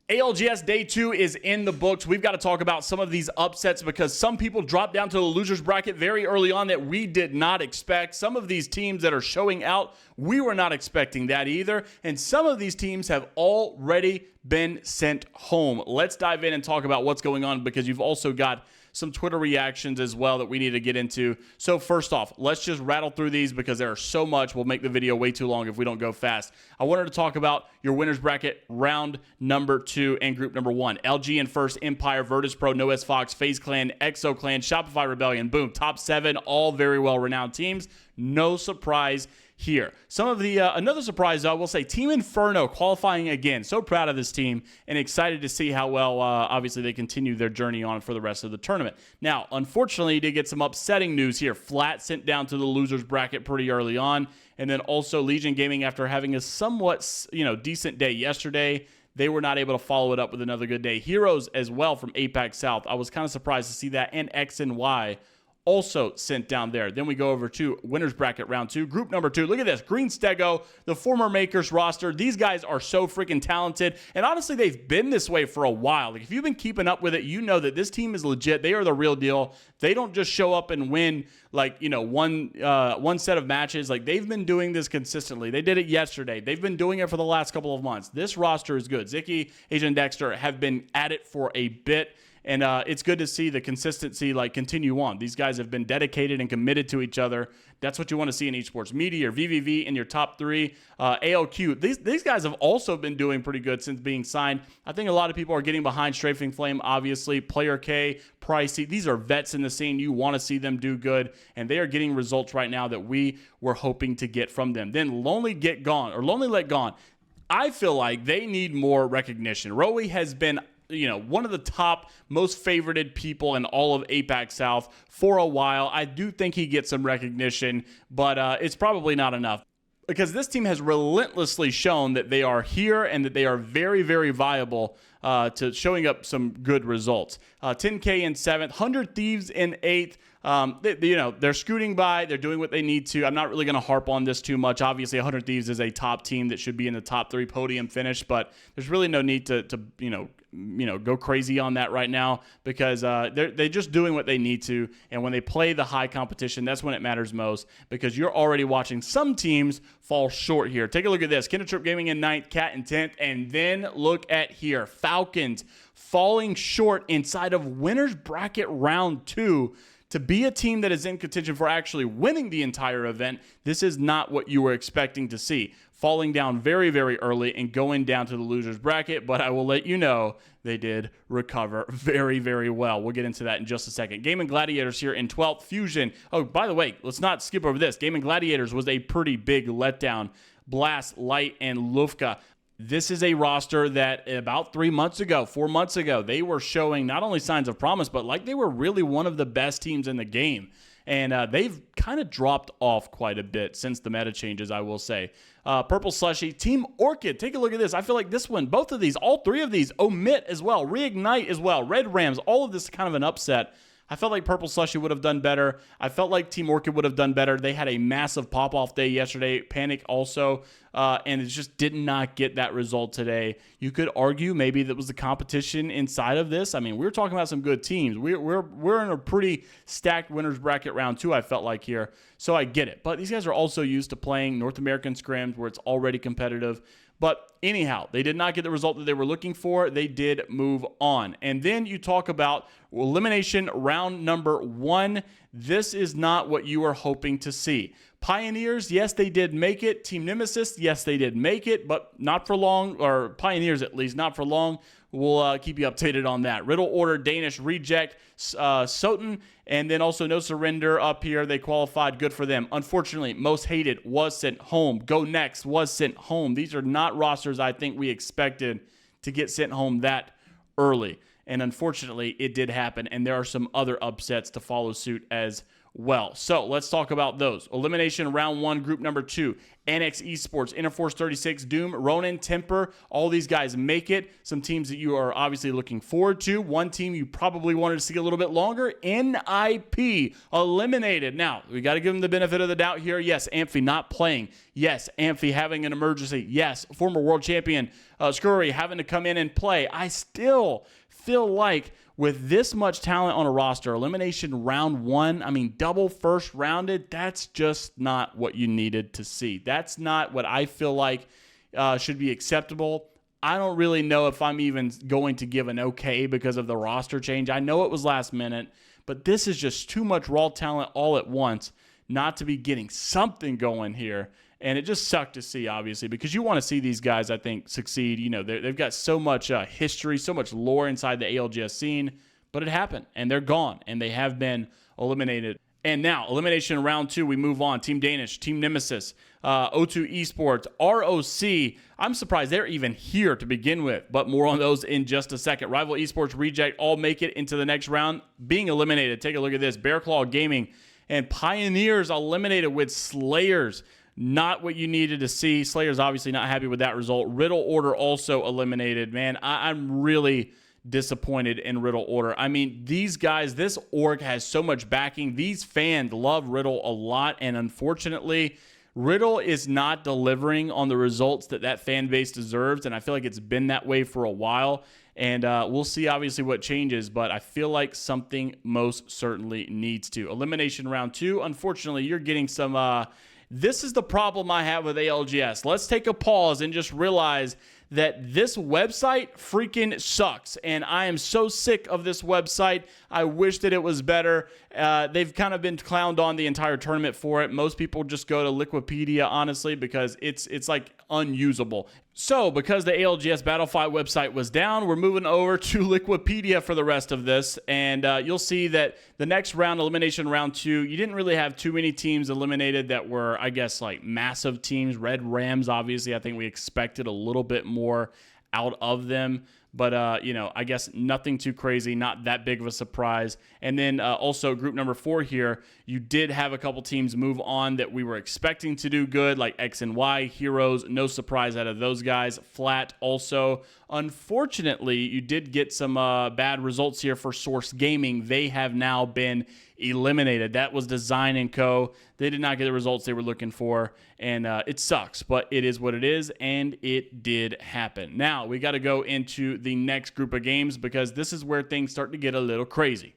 ALGS Day 2 is in the books. We've got to talk about some of these upsets because some people dropped down to the losers bracket very early on that we did not expect. Some of these teams that are showing out, we were not expecting that either. And some of these teams have already been sent home. Let's dive in and talk about what's going on because you've also got some Twitter reactions as well that we need to get into. So first off, let's just rattle through these because there are so much. We'll make the video way too long if we don't go fast. I wanted to talk about your winners bracket round number 2 and group number 1. LG in first, Empire, Virtus Pro, NoS Fox, FaZe Clan, Exo Clan, Shopify Rebellion. Boom, top 7, all very well-renowned teams. No surprise here. Some of the another surprise, though, I will say Team Inferno qualifying again. So proud of this team and excited to see how well, obviously, they continue their journey on for the rest of the tournament. Now, unfortunately, you did get some upsetting news here. Flat sent down to the losers bracket pretty early on, and then also Legion Gaming, after having a somewhat, decent day yesterday, they were not able to follow it up with another good day. Heroes as well from APAC South. I was kind of surprised to see that, and X and Y also sent down there. Then we go over to winners bracket round 2. Group number 2. Look at this. Green Stego, the former Makers roster. These guys are so freaking talented. And honestly, they've been this way for a while. Like, if you've been keeping up with it, you know that this team is legit. They are the real deal. They don't just show up and win one set of matches. Like, they've been doing this consistently. They did it yesterday. They've been doing it for the last couple of months. This roster is good. Zicky, Agent Dexter have been at it for a bit. And it's good to see the consistency continue on. These guys have been dedicated and committed to each other. That's what you want to see in esports. Meteor, VVV in your top 3. ALQ. These guys have also been doing pretty good since being signed. I think a lot of people are getting behind Strafing Flame, obviously. Player K, Pricey. These are vets in the scene. You want to see them do good. And they are getting results right now that we were hoping to get from them. Then Lonely Let Gone. I feel like they need more recognition. Rowie has been one of the top, most favorited people in all of APAC South for a while. I do think he gets some recognition, but it's probably not enough because this team has relentlessly shown that they are here and that they are very, very viable to showing up some good results. 10K in 7th, 100 Thieves in 8th. They're scooting by. They're doing what they need to. I'm not really going to harp on this too much. Obviously, 100 Thieves is a top team that should be in the top 3 podium finish, but there's really no need to go crazy on that right now because they're just doing what they need to. And when they play the high competition, that's when it matters most because you're already watching some teams fall short here. Take a look at this. Kindertrip Gaming in 9th, Cat in 10th, and then look at here. Falcons falling short inside of winners bracket round 2. To be a team that is in contention for actually winning the entire event, this is not what you were expecting to see. Falling down very, very early and going down to the losers bracket, but I will let you know they did recover very, very well. We'll get into that in just a second. Gaming Gladiators here in 12th. Fusion. Oh, by the way, let's not skip over this. Gaming Gladiators was a pretty big letdown. Blast, Light, and Lufka. This is a roster that about 4 months ago, they were showing not only signs of promise, but like they were really one of the best teams in the game. And they've kind of dropped off quite a bit since the meta changes, I will say. Purple Slushy, Team Orchid. Take a look at this. I feel like this one, both of these, all 3 of these, Omit as well, Reignite as well, Red Rams, all of this is kind of an upset. I felt like Purple Slushy would have done better. I felt like Team Orchid would have done better. They had a massive pop-off day yesterday. Panic also, and it just did not get that result today. You could argue maybe that was the competition inside of this. I mean, we were talking about some good teams. We're in a pretty stacked winners bracket round 2, I felt like here. So I get it. But these guys are also used to playing North American scrims where it's already competitive. But anyhow, they did not get the result that they were looking for. They did move on. And then you talk about elimination round number 1. This is not what you were hoping to see. Pioneers, yes, they did make it. Team Nemesis, yes, they did make it, but not for long, or Pioneers at least, not for long. We'll keep you updated on that. Riddle Order, Danish, Reject, Soten, and then also No Surrender up here. They qualified. Good for them. Unfortunately, Most Hated was sent home. Go Next was sent home. These are not rosters I think we expected to get sent home that early. And unfortunately, it did happen. And there are some other upsets to follow suit as well. So let's talk about those. Elimination round 1, group number 2. Annex Esports, Interforce 36, Doom, Ronin, Temper. All these guys make it. Some teams that you are obviously looking forward to. One team you probably wanted to see a little bit longer, NIP, eliminated. Now, we got to give them the benefit of the doubt here. Yes, Amphi not playing. Yes, Amphi having an emergency. Yes, former world champion Scurry having to come in and play. I still feel like with this much talent on a roster, elimination round 1, I mean, double first rounded, that's just not what you needed to see. That's not what I feel like should be acceptable. I don't really know if I'm even going to give an okay because of the roster change. I know it was last minute, but this is just too much raw talent all at once not to be getting something going here. And it just sucked to see, obviously, because you want to see these guys, I think, succeed. You know, they've got so much history, so much lore inside the ALGS scene, but it happened, and they're gone, and they have been eliminated. And now, elimination round 2, we move on. Team Danish, Team Nemesis, O2 Esports, ROC. I'm surprised they're even here to begin with, but more on those in just a second. Rival Esports, Reject, all make it into the next round, being eliminated. Take a look at this. Bear Claw Gaming and Pioneers eliminated with Slayers. Not what you needed to see. Slayer's obviously not happy with that result. Riddle Order also eliminated. Man, I'm really disappointed in Riddle Order. I mean, these guys, this org has so much backing. These fans love Riddle a lot, and unfortunately, Riddle is not delivering on the results that fan base deserves, and I feel like it's been that way for a while. And we'll see, obviously, what changes, but I feel like something most certainly needs to. Elimination round 2, unfortunately, you're getting some... This is the problem I have with ALGS. Let's take a pause and just realize that this website freaking sucks. And I am so sick of this website. I wish that it was better. They've kind of been clowned on the entire tournament for it. Most people just go to Liquipedia, honestly, because it's like unusable. So because the ALGS Battlefight website was down, we're moving over to Liquipedia for the rest of this. And you'll see that the next round, elimination round 2, you didn't really have too many teams eliminated that were, I guess, like massive teams. Red Rams, obviously, I think we expected a little bit more out of them. But, you know, I guess nothing too crazy, not that big of a surprise. And then also group number 4 here, you did have a couple teams move on that we were expecting to do good, like X and Y, Heroes, no surprise out of those guys. Flat also. Unfortunately, you did get some bad results here for Source Gaming. They have now been eliminated. That was Design & Co. They did not get the results they were looking for, and it sucks, but it is what it is, and it did happen. Now, we got to go into the next group of games because this is where things start to get a little crazy.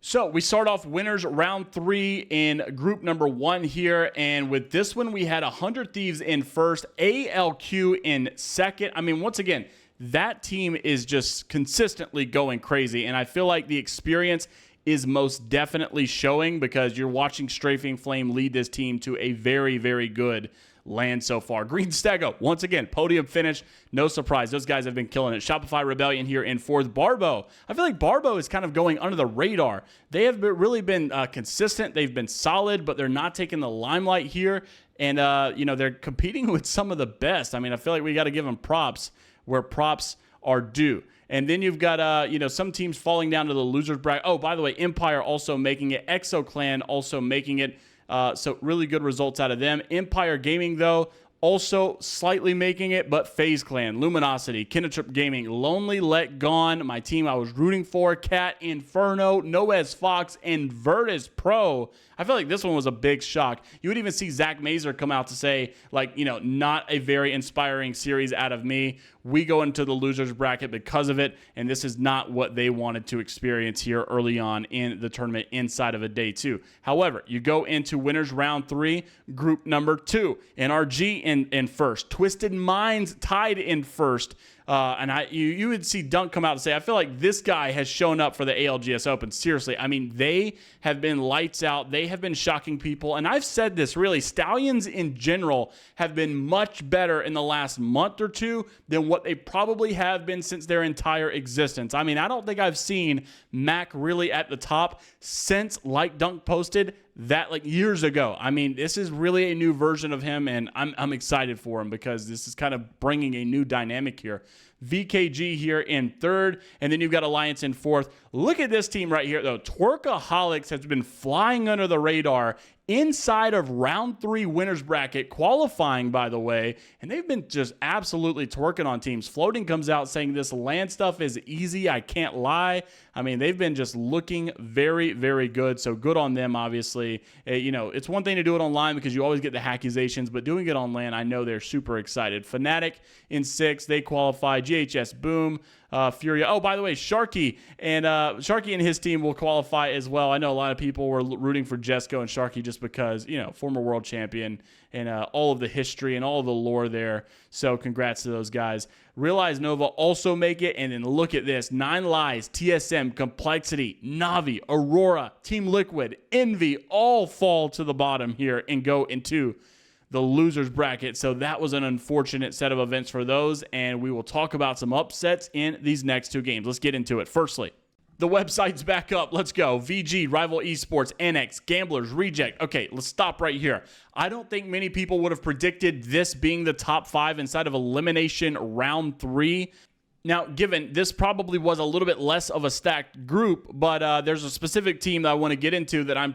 So we start off winners round 3 in group number 1 here, and with this one, we had 100 Thieves in first, ALQ in second. I mean, once again, that team is just consistently going crazy, and I feel like the experience is most definitely showing because you're watching Strafing Flame lead this team to a very, very good land so far. Green Stego, once again, podium finish. No surprise. Those guys have been killing it. Shopify Rebellion here in 4th. Barbo. I feel like Barbo is kind of going under the radar. They have really been consistent. They've been solid, but they're not taking the limelight here. And, you know, they're competing with some of the best. I mean, I feel like we got to give them props where props are due. And then you've got, you know, some teams falling down to the losers bracket. Oh, by the way, Empire also making it. ExoClan also making it. So really good results out of them. Empire Gaming, though, also slightly making it, but FaZe Clan, Luminosity, Kindertrip Gaming, Lonely Let Gone, my team I was rooting for, Cat Inferno, Noez Fox, and Virtus Pro. I feel like this one was a big shock. You would even see Zach Mazer come out to say, like, you know, not a very inspiring series out of me. We go into the losers bracket because of it, and this is not what they wanted to experience here early on in the tournament inside of a day 2. However, you go into winners round 3, group number 2, NRG in first, Twisted Minds tied in first. And you would see Dunk come out and say, I feel like this guy has shown up for the ALGS Open. Seriously, I mean, they have been lights out. They have been shocking people. And I've said this, really, Stallions in general have been much better in the last month or 2 than what they probably have been since their entire existence. I mean, I don't think I've seen Mac really at the top since, like Dunk posted, that like years ago. I mean, this is really a new version of him, and I'm excited for him because this is kind of bringing a new dynamic here. VKG here in third, and then you've got Alliance in fourth. Look at this team right here, though. Twerkaholics has been flying under the radar inside of round 3 winners bracket, qualifying, by the way, and they've been just absolutely twerking on teams. Floating comes out saying this land stuff is easy. I can't lie. I mean, they've been just looking very, very good. So good on them, obviously. You know, it's one thing to do it online because you always get the accusations, but doing it on land, I know they're super excited. Fnatic in 6, they qualify. GHS Boom, Furia. Oh, by the way, Sharky and his team will qualify as well. I know a lot of people were rooting for Jesco and Sharky just because, you know, former world champion and all of the history and all of the lore there. So congrats to those guys. Realize Nova also make it, and then look at this. 9 Lives, TSM, Complexity, Navi, Aurora, Team Liquid, Envy all fall to the bottom here and go into the losers bracket. So that was an unfortunate set of events for those, and we will talk about some upsets in these next 2 games. Let's get into it. Firstly, the website's back up. Let's go. VG, Rival Esports, NX, Gamblers, Reject. Okay, let's stop right here. I don't think many people would have predicted this being the top 5 inside of Elimination round 3. Now, given this probably was a little bit less of a stacked group, but there's a specific team that I want to get into that I'm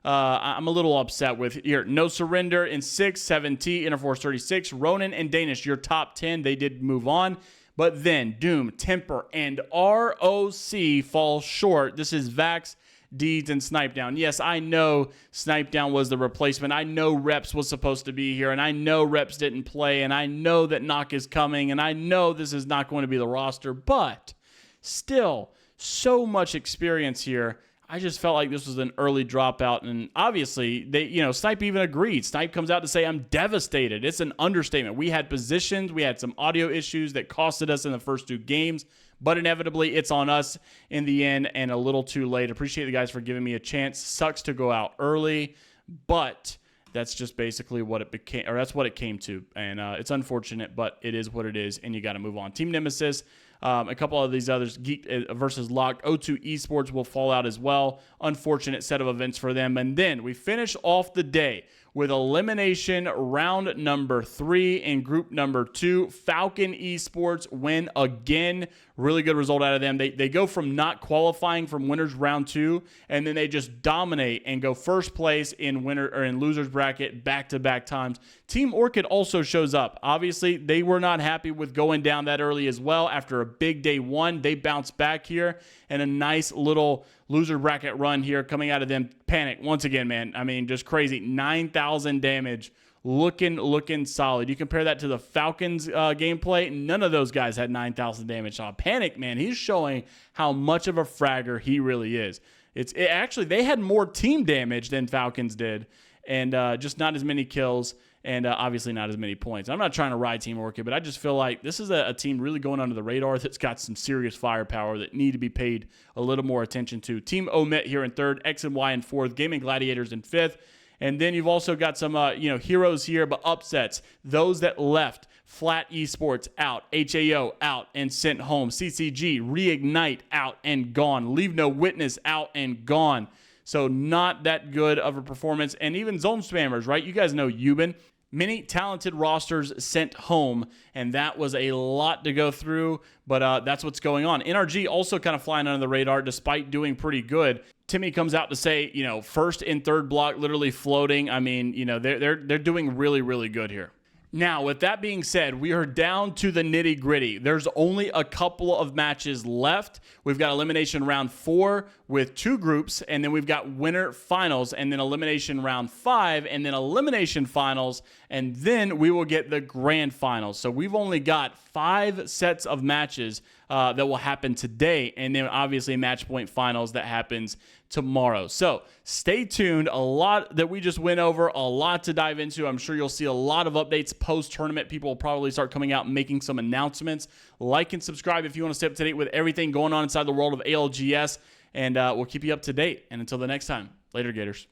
a little upset with here. No Surrender in 6, 7T, Interforce 36, Ronin and Danish, your top 10. They did move on. But then Doom, Temper, and ROC fall short. This is Vax, Deeds, and Snipedown. Yes, I know Snipedown was the replacement. I know Reps was supposed to be here, and I know Reps didn't play, and I know that Knock is coming, and I know this is not going to be the roster, but still, so much experience here. I just felt like this was an early dropout, and obviously, Snipe even agreed. Snipe comes out to say, I'm devastated. It's an understatement. We had positions, we had some audio issues that costed us in the first 2 games, but inevitably, it's on us in the end, and a little too late. Appreciate the guys for giving me a chance. Sucks to go out early, but that's just basically what it became, or that's what it came to, and it's unfortunate, but it is what it is, and you got to move on. Team Nemesis. A couple of these others, Geek versus Locked, O2 Esports will fall out as well. Unfortunate set of events for them. And then we finish off the day with Elimination round number 3 in group number 2. Falcon Esports win again. Really good result out of them. They go from not qualifying from winners round 2, and then they just dominate and go first place in winner or in losers bracket back-to-back times. Team Orchid also shows up. Obviously, they were not happy with going down that early as well. After a big day 1, they bounced back here, and a nice little loser bracket run here coming out of them. Panic once again, man. I mean, just crazy. 9,000 damage. Looking solid. You compare that to the Falcons gameplay, none of those guys had 9,000 damage. Panic, man, he's showing how much of a fragger he really is. Actually, they had more team damage than Falcons did, and just not as many kills, and obviously not as many points. I'm not trying to ride Team Orchid, but I just feel like this is a team really going under the radar that's got some serious firepower that need to be paid a little more attention to. Team Omit here in 3rd, X and Y in 4th, Gaming Gladiators in 5th. And then you've also got some, heroes here, but upsets. Those that left, Flat Esports out, HAO out and sent home. CCG, Reignite out and gone. Leave No Witness out and gone. So not that good of a performance. And even Zone Spammers, right? You guys know Euban. Many talented rosters sent home, and that was a lot to go through, but that's what's going on. NRG also kind of flying under the radar despite doing pretty good. Timmy comes out to say, first and third block literally floating. I mean, they're doing really, really good here. Now, with that being said, we are down to the nitty-gritty. There's only a couple of matches left. We've got Elimination Round 4 with 2 groups, and then we've got Winner Finals, and then Elimination Round 5, and then Elimination Finals, and then we will get the Grand Finals. So we've only got 5 sets of matches that will happen today, and then obviously Match Point Finals that happens tomorrow. So stay tuned. A lot that we just went over, a lot to dive into. I'm sure you'll see a lot of updates post-tournament. People will probably start coming out and making some announcements. Like and subscribe if you want to stay up to date with everything going on inside the world of ALGS, and we'll keep you up to date. And until the next time, later, Gators.